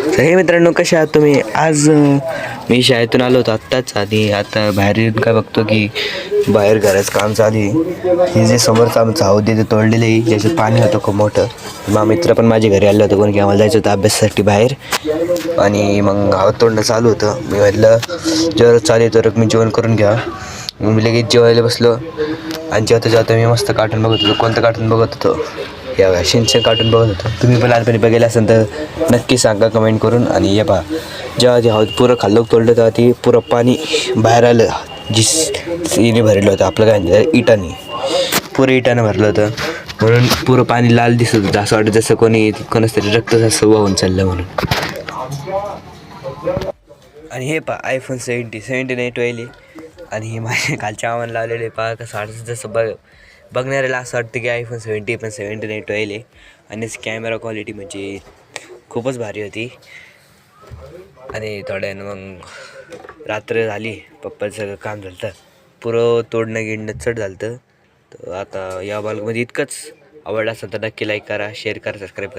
तर हे मित्रांनो, कसे आहात तुम्ही? आज मी शाळेतून आलो होतो आत्ताच, आणि आता बाहेर येऊन काय बघतो की बाहेर घराचं काम चालू आहे. हे जे समोरचं आमचं हौद ते तोडलेलं आहे, ज्याच्यात पाणी होतं खूप मोठं. मग मित्र पण माझ्या घरी आलं होतं, कोण की आम्हाला जायचं होतं अभ्यासासाठी बाहेर. आणि मग हौद तोडणं चालू होतं. मी म्हटलं जेवढं चालू आहे तर मी जेवण करून घ्या. मग मी लगेच जेवायला बसलो, आणि जेवता मी मस्त कार्टून बघत होतो. कोणतं कार्टून बघत होतो? या शिनचॅन कार्टून बघत होतो. तुम्ही पण लहानपणी बघितलं असेल तर नक्की सांगा कमेंट करून. आणि हे पहा, जेव्हा ते हौद पुरं खाल्लं तोडलं तेव्हा ते पुरं पाणी बाहेर आलं, जी सीने भरलं होतं. आपलं काय म्हणतात, इटाने, पुरं इटानं भरलं होतं. म्हणून पुरं पाणी लाल दिसत होतं. असं वाटतं जसं कोणाच तरी रक्त असं वाहून चाललं म्हणून. आणि हे पहा, iPhone 79 12. आणि हे माझ्या खालच्या आव्हान लावलेले पहा, कसं वाटतं जसं बघणाऱ्याला असं वाटतं की iPhone 70 पण 79 12 आहे. आणि कॅमेरा क्वालिटी म्हणजे खूपच भारी होती. आणि थोड्यानं मग रात्र झाली, पप्पाचं सगळं काम झालं तर पुरं तोडणं गिडणं चढ झालं. तर आता या ब्लॉगमध्ये इतकंच. आवडला असेल तर नक्की लाईक करा, शेअर करा, सबस्क्राईब करा.